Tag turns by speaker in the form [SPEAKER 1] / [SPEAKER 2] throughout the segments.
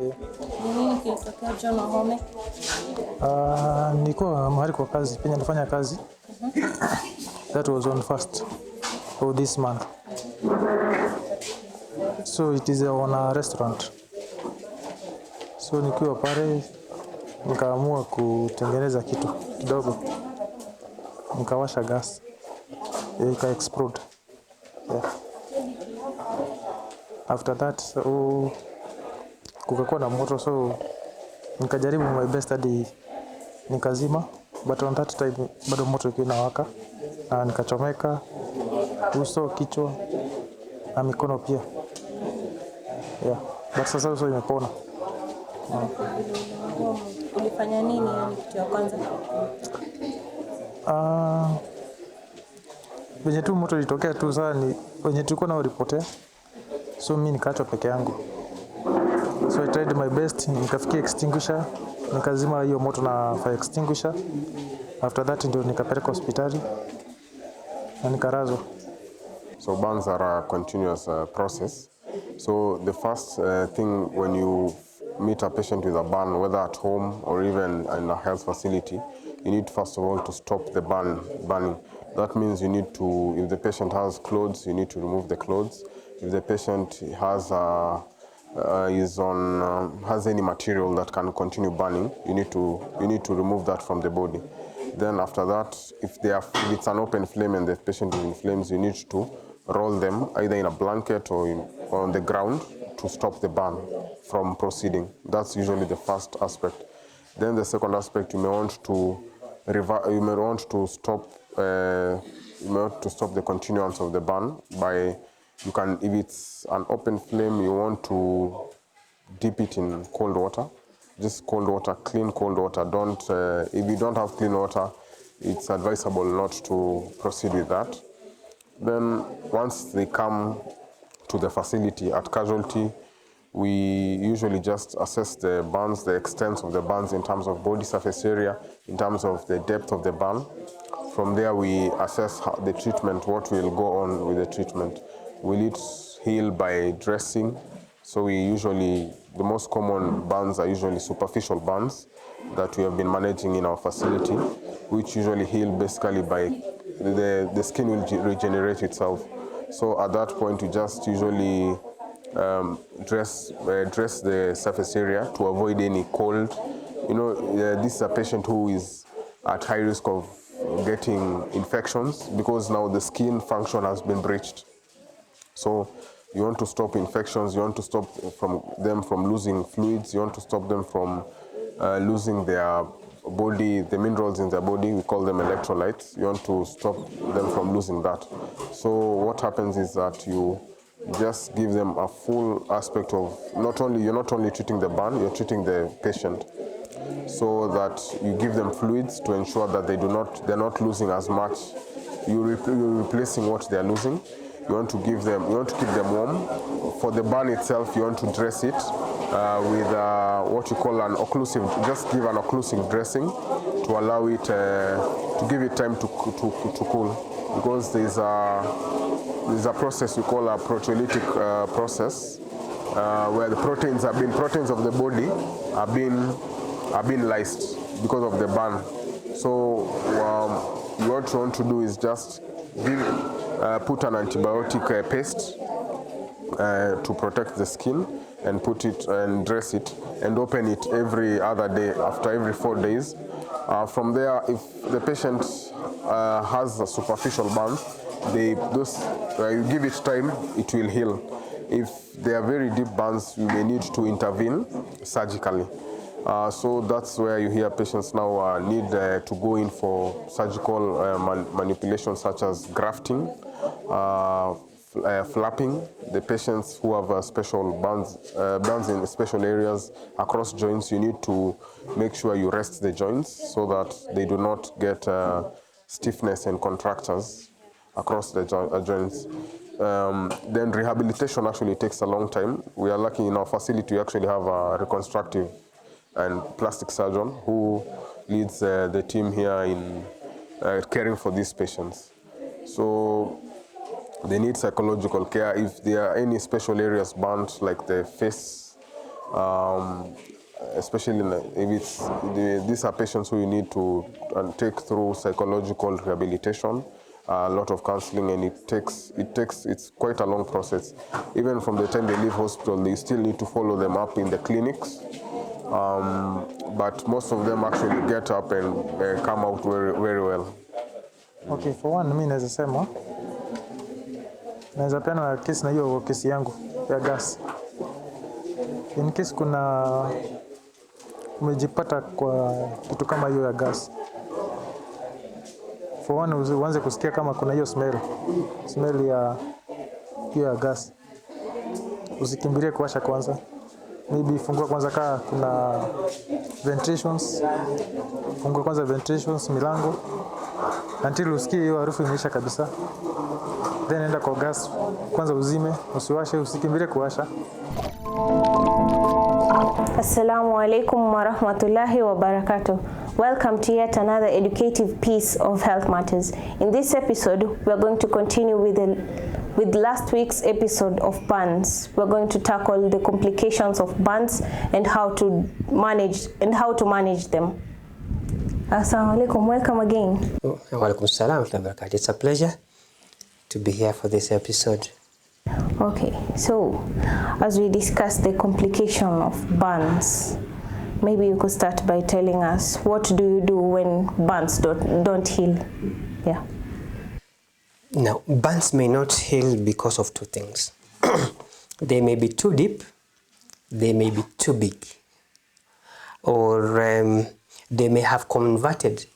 [SPEAKER 1] Ndio.
[SPEAKER 2] Nini kilitokea John Wahome?
[SPEAKER 1] Nilikuwa mahali kwa kazi, penye nilifanya kazi. That was on 1st of this month. So it is on a restaurant. So nikiwa pale nikaamua kutengeneza kitu kidogo. Nikawasha gas. Ika explode. Yeah. After that, kukakuwa na moto, so nikajaribu my best hadi nikazima, but on that time bado moto ilikuwa inawaka na nikachomeka uso, kichwa na mikono pia. Yeah, but sasa uso imepona.
[SPEAKER 2] Ulifanya nini yani kitu ya kwanza?
[SPEAKER 1] Venye tu moto ilitokea tu saa ni venye tulikuwa na ripotea, so mimi nikaachwa peke yangu. So I tried my best, nikafikia extinguisher, nikazima hiyo moto na fire extinguisher. After that ndio nikapeleka hospitali na nikarazwa.
[SPEAKER 3] So burns are a continuous process. So the first thing when you meet a patient with a burn, whether at home or even in a health facility, you need first of all to stop the burning. That means you need to, if the patient has clothes, you need to remove the clothes. If the patient has has any material that can continue burning, you need to remove that from the body. Then after that, if it's an open flame and the patient is in flames, you need to roll them either in a blanket or on the ground to stop the burn from proceeding. That's usually the first aspect. Then the second aspect, you may want to stop the continuance of the burn by, if it's an open flame, you want to dip it in cold water. Just cold water, clean cold water. If you don't have clean water, it's advisable not to proceed with that. Then once they come to the facility at casualty, we usually just assess the burns, the extent of the burns in terms of body surface area, in terms of the depth of the burn. From there we assess the treatment, what will go on with the treatment. Will it heal by dressing? So the most common burns are usually superficial burns that we have been managing in our facility, which usually heal basically by the skin will regenerate itself. So at that point, you just usually dress the surface area to avoid any cold. This is a patient who is at high risk of getting infections because now the skin function has been breached. So you want to stop infections, you want to stop them from losing fluids, you want to stop them from losing their body, the minerals in their body, we call them electrolytes. You want to stop them from losing that. So what happens is that you just give them a full aspect of, you're not only treating the burn, you're treating the patient. So that you give them fluids to ensure that they're not losing as much. You're replacing what they're losing. You want to keep them warm. For the burn itself, you want to dress it with what you call an occlusive, just give an occlusive dressing to allow it, to give it time to cool. Because there's a process we call a proteolytic process where the proteins of the body are being lysed because of the burn. So what you want to do is just put an antibiotic paste to protect the skin and put it and dress it and open it every other day after every 4 days. From there, if the patient has a superficial burn, you give it time, it will heal. If they are very deep burns, you may need to intervene surgically. So that's where you hear patients now need to go in for surgical manipulations such as grafting, flapping. The patients who have special burns in special areas across joints, you need to make sure you rest the joints so that they do not get stiffness and contractures across the joints. Then rehabilitation actually takes a long time. We are lucky in our facility, we actually have a reconstructive and plastic surgeon who leads the team here in caring for these patients. So they need psychological care. If there are any special areas burnt, like the face, especially if these are patients who you need to take through psychological rehabilitation, a lot of counseling, and it's quite a long process. Even from the time they leave hospital, they still need to follow them up in the clinics. But most of them actually get up and come out very, very well.
[SPEAKER 1] Okay, for one, mimi naweza sema naweza peana kesi na hiyo kesi yangu ya gas. In case umejipata kwa kitu kama hiyo ya gas. For one, uanze kusikia kama kuna hiyo smell ya hiyo ya gas. Usikimbilie kuwasha kwanza. Maybe fungua kwanza kaa kuna ventilations. Fungua kwanza ventilations, milango. Until usikie hiyo harufu imeisha kabisa. Then enda kwa gas, kwanza uzime, usiwashe, usikimbilie kuwasha.
[SPEAKER 2] Assalamu alaikum wa rahmatullahi wa barakatuh. Welcome to yet another educative piece of Health Matters. In this episode, we are going to continue with last week's episode of burns. We're going to tackle the complications of burns and how to manage them. Assalamu alaikum, welcome again.
[SPEAKER 4] Wa alaikum salam wa barakatuh. It's a pleasure to be here for this episode.
[SPEAKER 2] Okay, so as we discuss the complication of burns, maybe you could start by telling us what do you do when burns don't heal? Yeah.
[SPEAKER 4] Now, burns may not heal because of two things. They may be too deep, they may be too big, or they may have converted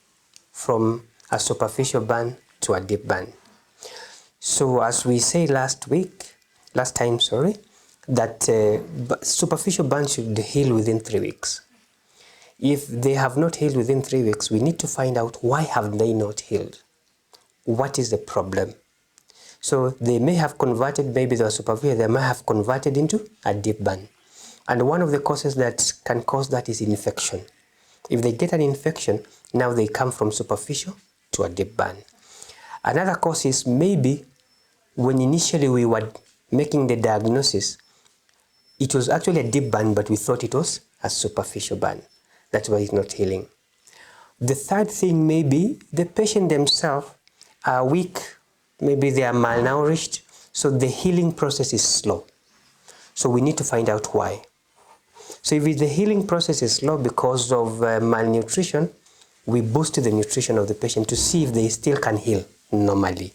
[SPEAKER 4] from a superficial burn to a deep burn. So as we say last time, that superficial burns should heal within 3 weeks. If they have not healed within 3 weeks, we need to find out why have they not healed. What is the problem? So they may have converted, maybe they were superficial, they may have converted into a deep burn. And one of the causes that can cause that is infection. If they get an infection, now they come from superficial to a deep burn. Another cause is maybe when initially we were making the diagnosis, it was actually a deep burn, but we thought it was a superficial burn. That's why it's not healing. The third thing may be the patient themselves are weak, maybe they are malnourished, so the healing process is slow. So we need to find out why. So if the healing process is slow because of malnutrition, we boost the nutrition of the patient to see if they still can heal normally.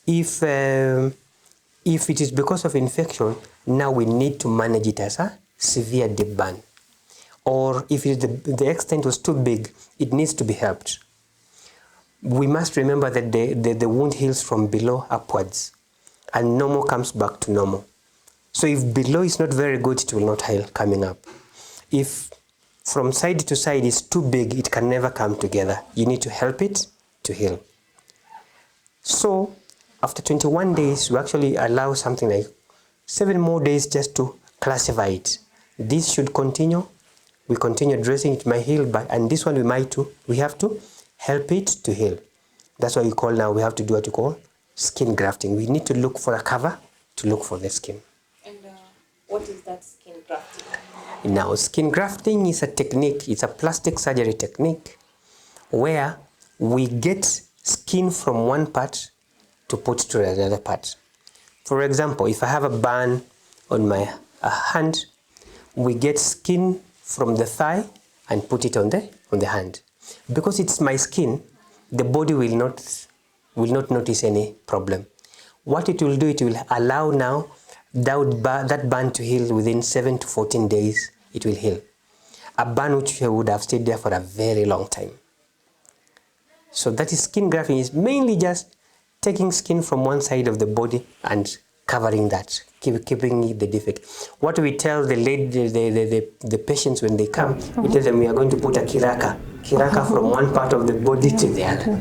[SPEAKER 4] If it is because of infection, now we need to manage it as a severe deep burn. Or if the extent was too big, it needs to be helped. We must remember that the wound heals from below upwards, and normal comes back to normal. So if below is not very good, it will not heal coming up. If from side to side is too big, it can never come together. You need to help it to heal. So after 21 days, we actually allow something like 7 more days just to classify it. This should continue. We continue dressing, it might heal, and this one we have to help it to heal. That's why we have to do what you call skin grafting. We need to look for a cover to look for the skin.
[SPEAKER 2] And what is that skin grafting?
[SPEAKER 4] Now, skin grafting is a technique, it's a plastic surgery technique where we get skin from one part to put to another part. For example, if I have a burn on my hand, we get skin from the thigh and put it on the hand. Because it's my skin, the body will not notice any problem. What it will do, it will allow now that burn to heal within 7 to 14 days. It will heal. A burn which would have stayed there for a very long time. So that is skin grafting, is mainly just taking skin from one side of the body and covering that, keeping the defect. What we tell the patients when they come, we tell them we are going to put a kiraka from one part of the body to the other.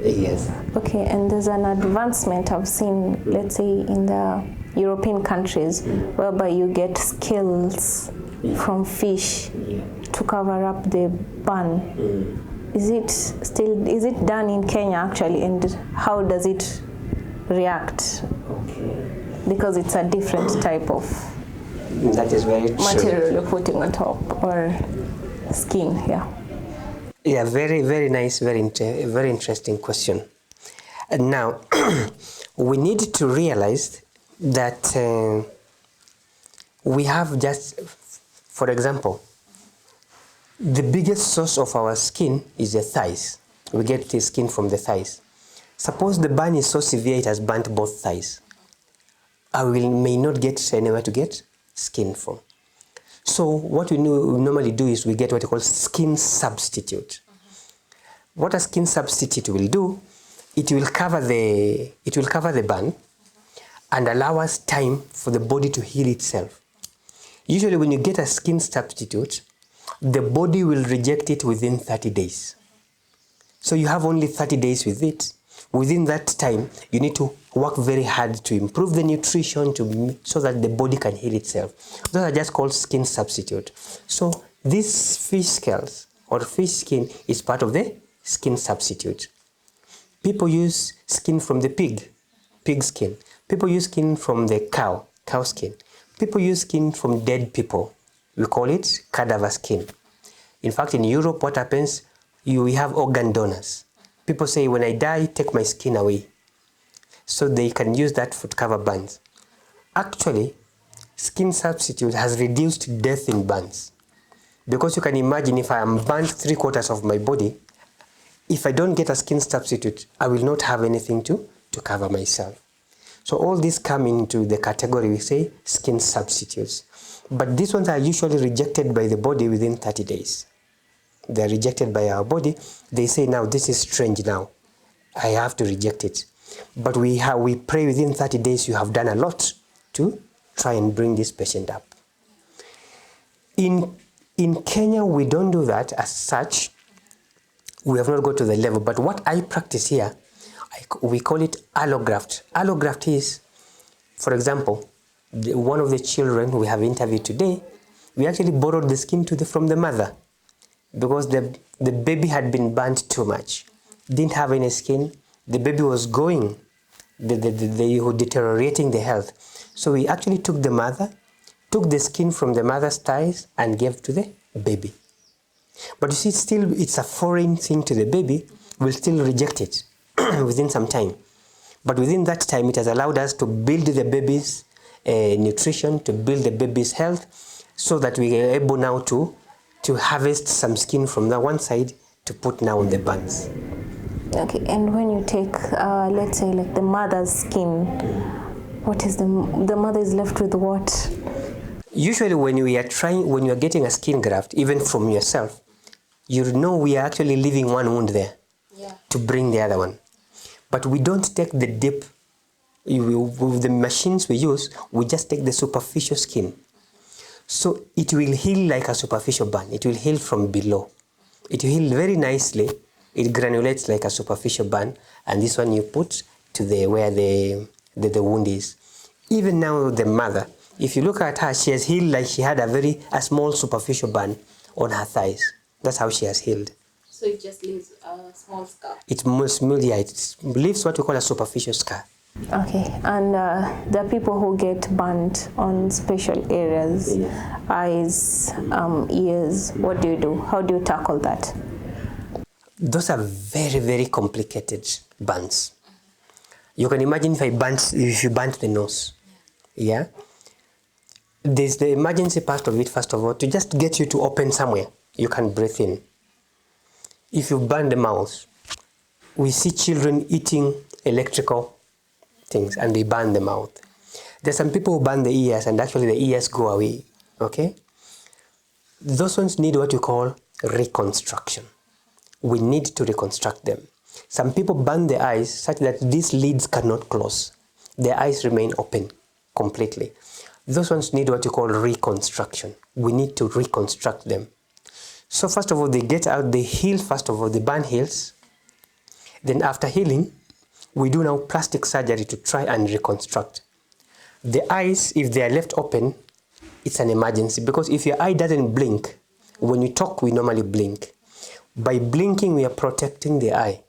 [SPEAKER 4] Yes.
[SPEAKER 2] Okay, and there's an advancement I've seen, let's say in the European countries, whereby you get scales from fish to cover up the burn. Is it done in Kenya actually, and how does it react? Because it's a different type of
[SPEAKER 4] That is very true.
[SPEAKER 2] material you're putting on top, or skin, yeah.
[SPEAKER 4] Yeah, very, very nice, very interesting question. And now, we need to realize that we have just, for example, the biggest source of our skin is the thighs. We get the skin from the thighs. Suppose the burn is so severe it has burnt both thighs. I may not get anywhere to get skin from. So what we normally do is we get what we call skin substitute. What a skin substitute will do, it will cover the burn and allow us time for the body to heal itself. Usually when you get a skin substitute, the body will reject it within 30 days. So you have only 30 days with it. Within that time, you need to work very hard to improve the nutrition so that the body can heal itself. Those are just called skin substitute. So this fish scales or fish skin is part of the skin substitute. People use skin from the pig skin. People use skin from the cow skin. People use skin from dead people. We call it cadaver skin. In fact, in Europe, what happens, we have organ donors. People say, when I die, take my skin away. So they can use that to cover burns. Actually, skin substitute has reduced death in burns. Because you can imagine if I am burnt 3/4 of my body, if I don't get a skin substitute, I will not have anything to cover myself. So all these come into the category we say skin substitutes. But these ones are usually rejected by the body within 30 days. They are rejected by our body. They say, now this is strange now. I have to reject it. But we pray within 30 days you have done a lot to try and bring this patient up. In Kenya, we don't do that as such. We have not got to the level. But what I practice here, we call it allograft. Allograft is, for example, one of the children we have interviewed today, we actually borrowed the skin from the mother because the baby had been burnt too much. Didn't have any skin. The baby was going, they were deteriorating the health. So we actually took the skin from the mother's thighs and gave to the baby. But you see, still it's a foreign thing to the baby. We'll still reject it within some time. But within that time, it has allowed us to build the baby's nutrition, to build the baby's health, so that we are able now to harvest some skin from the one side to put now on the burns.
[SPEAKER 2] Okay, and when you take, let's say, like the mother's skin, what is the mother is left with what?
[SPEAKER 4] Usually when you are getting a skin graft, even from yourself, you know we are actually leaving one wound there to bring the other one. But we don't take the deep, with the machines we use, we just take the superficial skin. So it will heal like a superficial burn. It will heal from below. It will heal very nicely. It granulates like a superficial burn. And this one you put to where the wound is. Even now the mother, if you look at her, she has healed like she had a small superficial burn on her thighs. That's how she has healed.
[SPEAKER 5] So it just leaves a small scar?
[SPEAKER 4] It leaves what we call a superficial scar.
[SPEAKER 2] Okay, and there are people who get burnt on special areas, eyes, ears. What do you do? How do you tackle that?
[SPEAKER 4] Those are very, very complicated burns. You can imagine if you burnt the nose. Yeah? There's the emergency part of it, first of all, to just get you to open somewhere you can breathe in. If you burn the mouth, we see children eating electrical things and they burn the mouth. There's some people who burn the ears and actually the ears go away. Okay? Those ones need what you call reconstruction. We need to reconstruct them. Some people burn the eyes such that these lids cannot close. Their eyes remain open completely. Those ones need what you call reconstruction. We need to reconstruct them. So first of all, they get out, they heal first of all, the burn heals. Then after healing, we do now plastic surgery to try and reconstruct. The eyes, if they are left open, it's an emergency because if your eye doesn't blink, when you talk, we normally blink. By blinking, we are protecting the eye.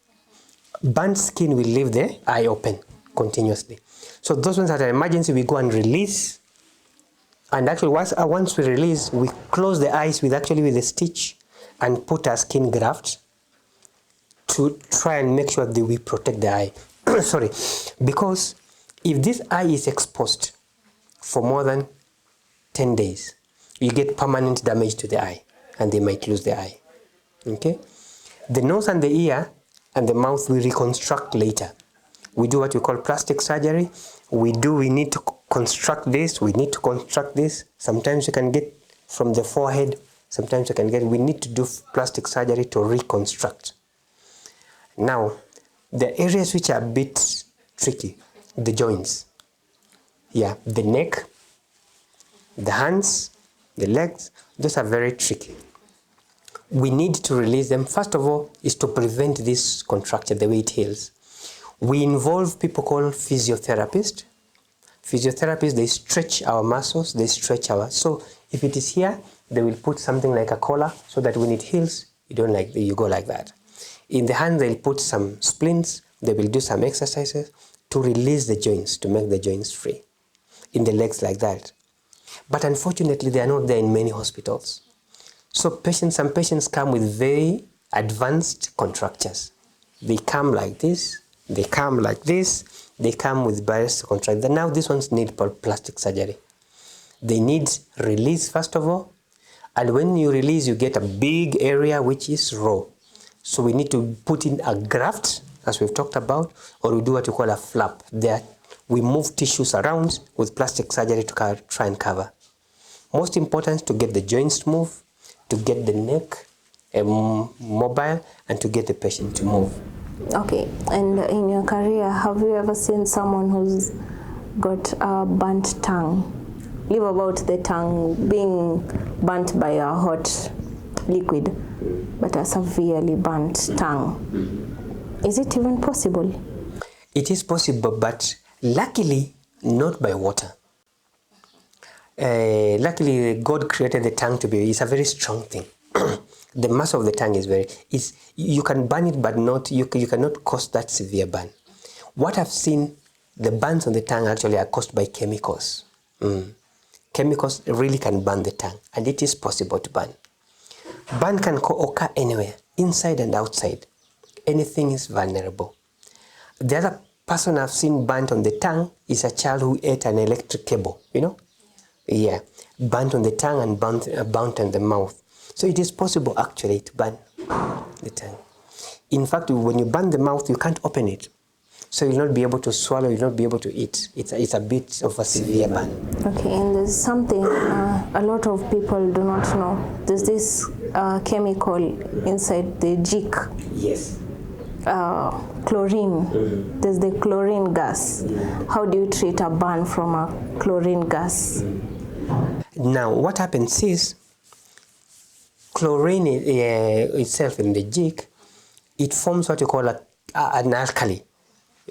[SPEAKER 4] Burnt skin will leave the eye open continuously. So those ones at an emergency, we go and release And actually, once we release, we close the eyes with a stitch and put a skin graft to try and make sure that we protect the eye. Sorry, because if this eye is exposed for more than 10 days, you get permanent damage to the eye and they might lose the eye. Okay? The nose and the ear and the mouth we reconstruct later. We do what we call plastic surgery. We need to construct this, we need to construct this. Sometimes you can get from the forehead, sometimes you can get, we need to do plastic surgery to reconstruct. Now, the areas which are a bit tricky, the joints. Yeah, the neck, the hands, the legs, those are very tricky. We need to release them. First of all, is to prevent this contracture, the way it heals. We involve people called physiotherapists. Physiotherapists, they stretch our muscles, they stretch our, so if it is here, they will put something like a collar so that when it heals, you go like that. In the hand, they'll put some splints, they will do some exercises to release the joints, to make the joints free. In the legs like that. But unfortunately, they are not there in many hospitals. So some patients come with very advanced contractures. They come like this, they come like this, they come with various contractures. Now these ones need plastic surgery. They need release first of all, and when you release, you get a big area which is raw. So we need to put in a graft, as we've talked about, or we do what we call a flap. There, we move tissues around with plastic surgery to try and cover. Most important, to get the joints to move, to get the neck mobile, and to get the patient to move.
[SPEAKER 2] Okay, and in your career, have you ever seen someone who's got a burnt tongue? Leave about the tongue being burnt by a hot liquid, but a severely burnt tongue. Is it even possible?
[SPEAKER 4] It is possible, but luckily not by water. Luckily, God created the tongue to be, it's a very strong thing. The mass of the tongue is you can burn it, but you cannot cause that severe burn. What I've seen, the burns on the tongue actually are caused by chemicals. Chemicals really can burn the tongue, and it is possible to burn. Burn can occur anywhere, inside and outside. Anything is vulnerable. The other person I've seen burnt on the tongue is a child who ate an electric cable, you know? Yeah, burnt on the tongue and burnt on the mouth. So it is possible actually to burn the tongue. In fact, when you burn the mouth, you can't open it. So you'll not be able to swallow, you'll not be able to eat. It's a bit of a severe burn. Okay,
[SPEAKER 2] and there's something a lot of people do not know. There's this chemical inside the jik.
[SPEAKER 4] Yes.
[SPEAKER 2] Chlorine. There's the chlorine gas. How do you treat a burn from a chlorine gas?
[SPEAKER 4] Now, what happens is, chlorine itself in the jik, it forms what you call an alkali.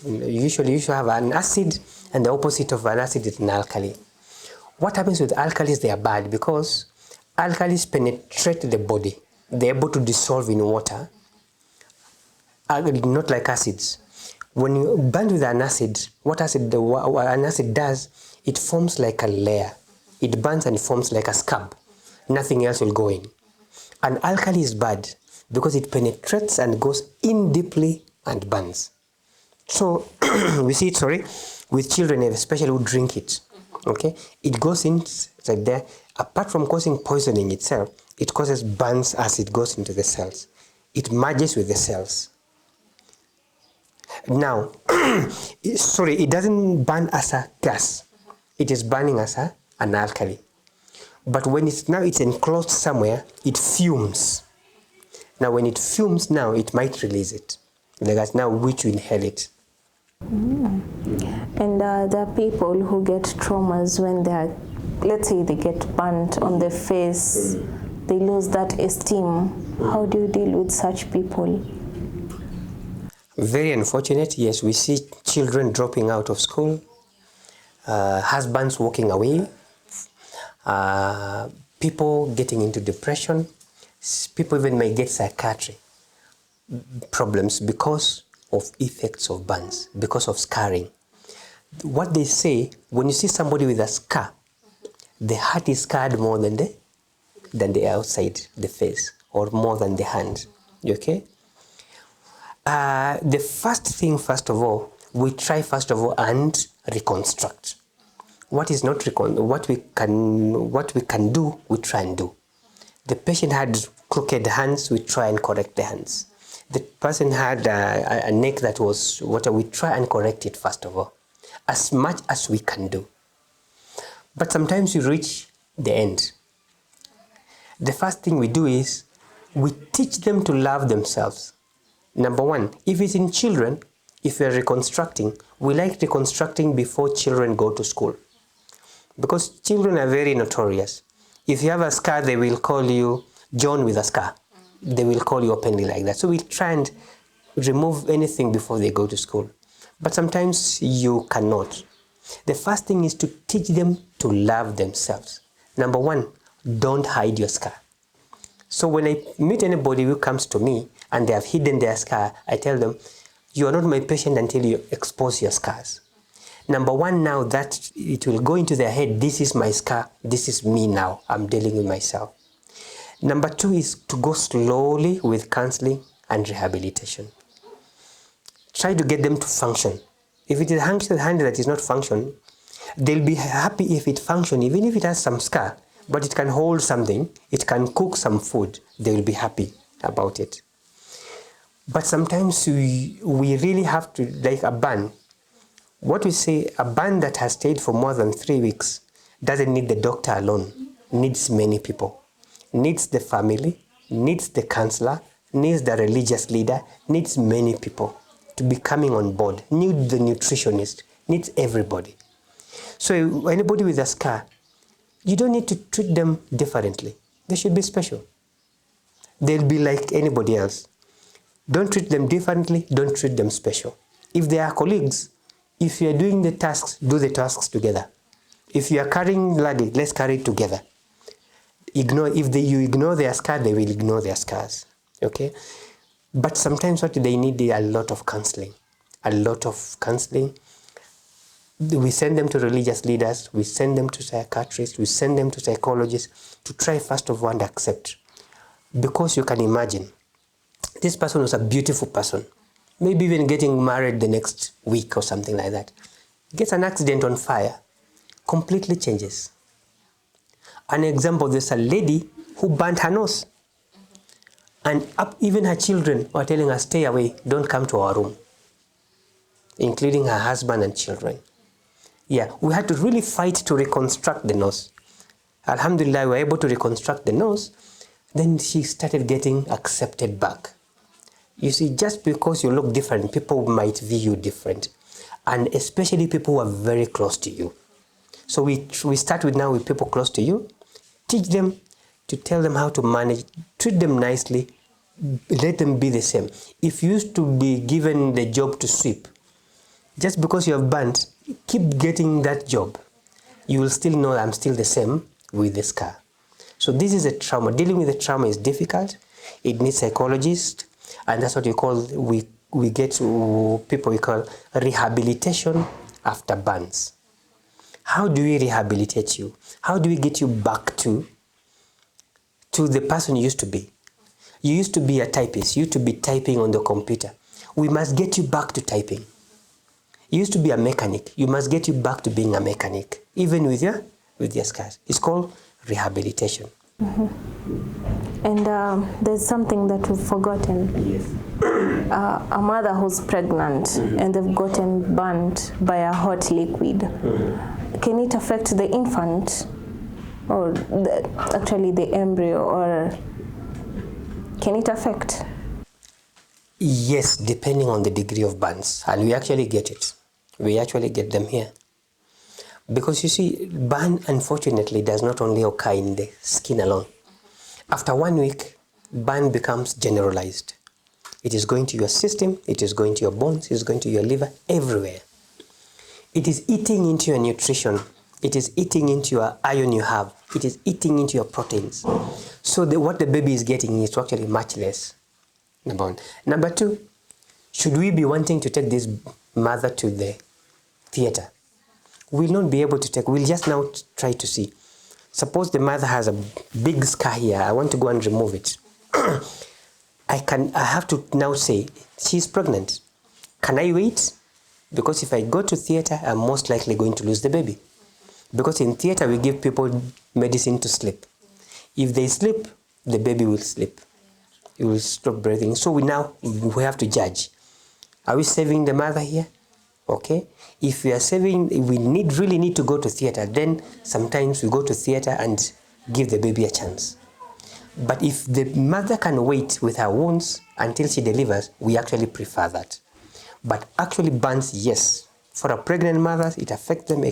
[SPEAKER 4] Usually you should have an acid, and the opposite of an acid is an alkali. What happens with alkalis? They are bad because alkalis penetrate the body. They're able to dissolve in water, not like acids. When you burn with an acid, what an acid does, it forms like a layer. It burns and forms like a scab. Nothing else will go in. An alkali is bad because it penetrates and goes in deeply and burns. So we see it, with children, especially who drink it. Okay, it goes inside there. Apart from causing poisoning itself, it causes burns as it goes into the cells. It merges with the cells. Now, it doesn't burn as a gas. It is burning as an alkali. But when it's enclosed somewhere, it fumes. Now, when it fumes, now it might release it. The gas now which you inhale it.
[SPEAKER 2] And there are people who get traumas when they are, let's say they get burnt on the face, they lose that esteem. How do you deal with such people?
[SPEAKER 4] Very unfortunate. Yes, we see children dropping out of school, husbands walking away, people getting into depression, people even may get psychiatric problems because of effects of burns, because of scarring. What they say, when you see somebody with a scar, the heart is scarred more than the outside, the face, or more than the hand. Okay? The first thing, first of all, we try first of all and reconstruct. What is not what we can do, we try and do. The patient had crooked hands, we try and correct the hands. The person had a neck that was what we try and correct it first of all, as much as we can do. But sometimes you reach the end. The first thing we do is we teach them to love themselves. Number one, if it's in children, if we are reconstructing, we like reconstructing before children go to school. Because children are very notorious. If you have a scar, they will call you John with a scar. They will call you openly like that. So we try and remove anything before they go to school. But sometimes you cannot. The first thing is to teach them to love themselves. Number one, don't hide your scar. So when I meet anybody who comes to me and they have hidden their scar, I tell them, you are not my patient until you expose your scars. Number one, now that it will go into their head, this is my scar, this is me now, I'm dealing with myself. Number two is to go slowly with counseling and rehabilitation. Try to get them to function. If it is a hand that is not functioning, they'll be happy if it functions, even if it has some scar, but it can hold something, it can cook some food, they will be happy about it. But sometimes we really have to, like a burn. What we say, a burn that has stayed for more than 3 weeks doesn't need the doctor alone, needs many people. Needs the family, needs the counselor, needs the religious leader, needs many people to be coming on board, needs the nutritionist, needs everybody. So anybody with a scar, you don't need to treat them differently. They should be special. They'll be like anybody else. Don't treat them differently, don't treat them special. If they are colleagues, if you are doing the tasks, do the tasks together. If you are carrying luggage, let's carry it together. You ignore their scar, they will ignore their scars. Okay? But sometimes what they need is a lot of counseling. A lot of counseling. We send them to religious leaders, we send them to psychiatrists, we send them to psychologists to try first of all and accept. Because you can imagine, this person was a beautiful person, maybe even getting married the next week or something like that. Gets an accident on fire, completely changes. An example, there's a lady who burnt her nose. And even her children were telling her, stay away, don't come to our room. Including her husband and children. Yeah, we had to really fight to reconstruct the nose. Alhamdulillah, we were able to reconstruct the nose. Then she started getting accepted back. You see, just because you look different, people might view you different. And especially people who are very close to you. So we start with people close to you. Teach them to tell them how to manage, treat them nicely, let them be the same. If you used to be given the job to sweep, just because you have burnt, keep getting that job. You will still know I'm still the same with the scar. So this is a trauma. Dealing with the trauma is difficult. It needs psychologists, and that's what we get to people we call rehabilitation after burns. How do we rehabilitate you? How do we get you back to the person you used to be? You used to be a typist. You used to be typing on the computer. We must get you back to typing. You used to be a mechanic. You must get you back to being a mechanic, even with your scars. It's called rehabilitation.
[SPEAKER 2] Mm-hmm. And there's something that we've forgotten.
[SPEAKER 4] Yes.
[SPEAKER 2] A mother who's pregnant and they've gotten burnt by a hot liquid. Mm-hmm. Can it affect the infant or actually the embryo, or can it affect?
[SPEAKER 4] Yes, depending on the degree of burns. And we actually get it. We actually get them here. Because you see, burn unfortunately does not only occur in the skin alone. After 1 week, burn becomes generalized. It is going to your system, it is going to your bones, it is going to your liver, everywhere. It is eating into your nutrition. It is eating into your iron you have. It is eating into your proteins. So what the baby is getting is actually much less. Number one. Number two, should we be wanting to take this mother to the theater? We'll not be able to take, we'll just now try to see. Suppose the mother has a big scar here. I want to go and remove it. I have to now say, she's pregnant. Can I wait? Because if I go to theater, I'm most likely going to lose the baby. Because in theater, we give people medicine to sleep. If they sleep, the baby will sleep. It will stop breathing. So we have to judge. Are we saving the mother here? Okay. If we are saving, we really need to go to theater, then sometimes we go to theater and give the baby a chance. But if the mother can wait with her wounds until she delivers, we actually prefer that. But actually burns, yes. For a pregnant mother, it affects them,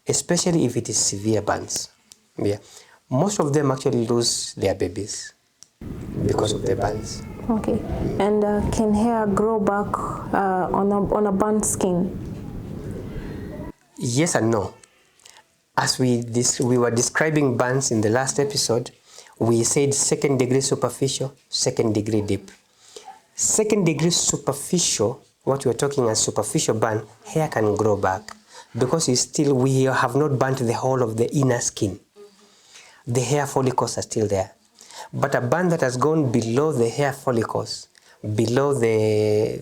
[SPEAKER 4] especially if it is severe burns. Yeah. Most of them actually lose their babies because of the burns.
[SPEAKER 2] Okay. And can hair grow back on a burnt skin?
[SPEAKER 4] Yes and no. As we were describing burns in the last episode, we said 2nd degree superficial, 2nd degree deep. 2nd degree superficial, what we're talking as superficial burn, hair can grow back because we have not burnt the whole of the inner skin. The hair follicles are still there. But a burn that has gone below the hair follicles, below the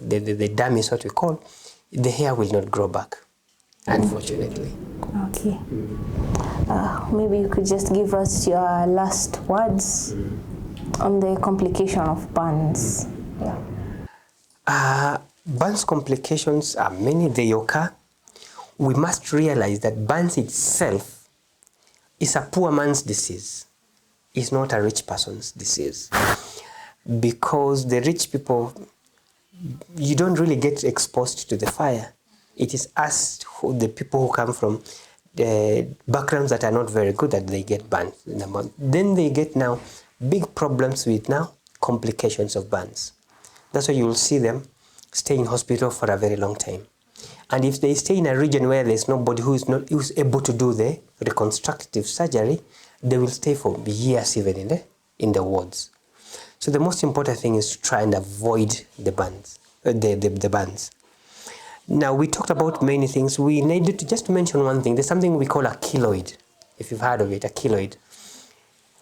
[SPEAKER 4] dermis, what we call, the hair will not grow back, unfortunately.
[SPEAKER 2] Okay. Maybe you could just give us your last words on the complication of burns. Yeah.
[SPEAKER 4] Burns complications are many. They occur. We must realize that burns itself is a poor man's disease. It's not a rich person's disease. Because the rich people, you don't really get exposed to the fire. It is us, the people who come from the backgrounds that are not very good, that they get burns. Then they get now big problems with complications of burns. That's why you will see them stay in hospital for a very long time. And if they stay in a region where there's nobody who's able to do the reconstructive surgery, they will stay for years even in the wards. So the most important thing is to try and avoid the burns, the burns. Now we talked about many things. We needed to just mention one thing. There's something we call a keloid. If you've heard of it, a keloid.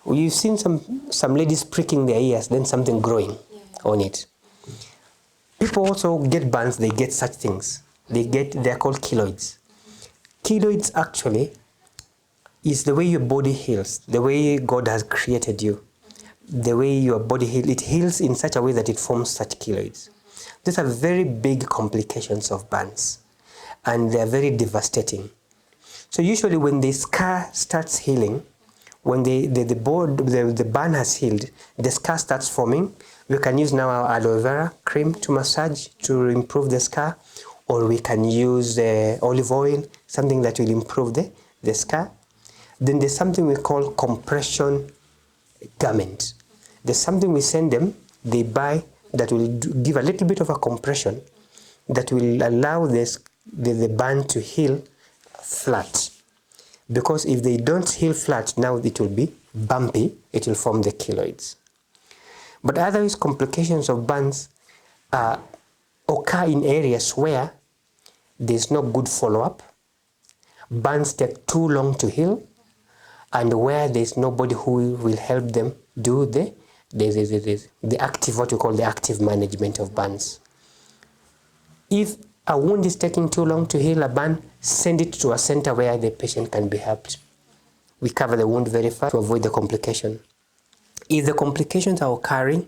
[SPEAKER 4] You've seen some ladies pricking their ears, then something growing on it. People also get burns. They get such things. They're called keloids. Keloids actually is the way your body heals, the way God has created you, the way your body heals. It heals in such a way that it forms such keloids. These are very big complications of burns, and they are very devastating. So usually when the scar starts healing, when the burn has healed, the scar starts forming. We can use now our aloe vera cream to massage to improve the scar, or we can use olive oil, something that will improve the scar. Then there's something we call compression garment. There's something we send them, they buy, that will give a little bit of a compression that will allow the burn to heal flat. Because if they don't heal flat, now it will be bumpy, it will form the keloids. But otherwise, complications of burns occur in areas where there's no good follow-up, burns take too long to heal, and where there's nobody who will help them do the active, what we call the active management of burns. If a wound is taking too long to heal a burn, send it to a center where the patient can be helped. We cover the wound very fast to avoid the complication. If the complications are occurring,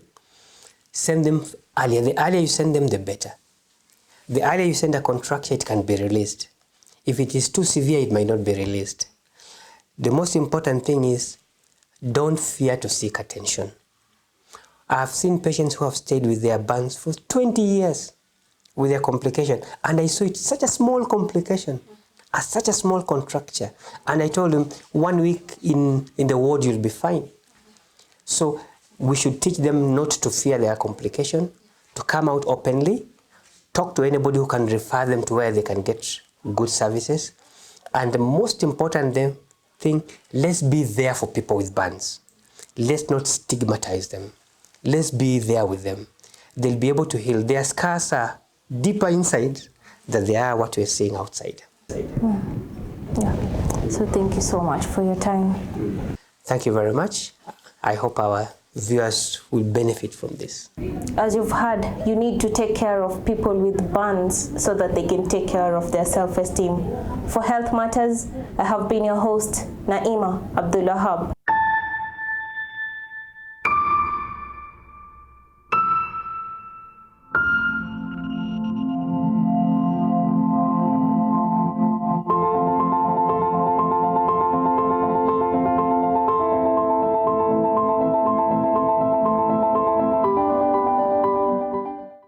[SPEAKER 4] send them earlier. The earlier you send them, the better. The earlier you send a contracture, it can be released. If it is too severe, it might not be released. The most important thing is, don't fear to seek attention. I've seen patients who have stayed with their burns for 20 years with their complication, and I saw it's such a small complication, such a small contracture, and I told them 1 week in the ward you'll be fine. So we should teach them not to fear their complication, to come out openly, talk to anybody who can refer them to where they can get good services, and the most important thing, let's be there for people with burns. Let's not stigmatize them. Let's be there with them. They'll be able to heal. Their scars are deeper inside than they are what we're seeing outside.
[SPEAKER 2] Yeah. So thank you so much for your time.
[SPEAKER 4] Thank you very much. I hope our viewers will benefit from this.
[SPEAKER 2] As you've heard, you need to take care of people with buns so that they can take care of their self-esteem. For Health Matters, I have been your host, Naima Abdullahab.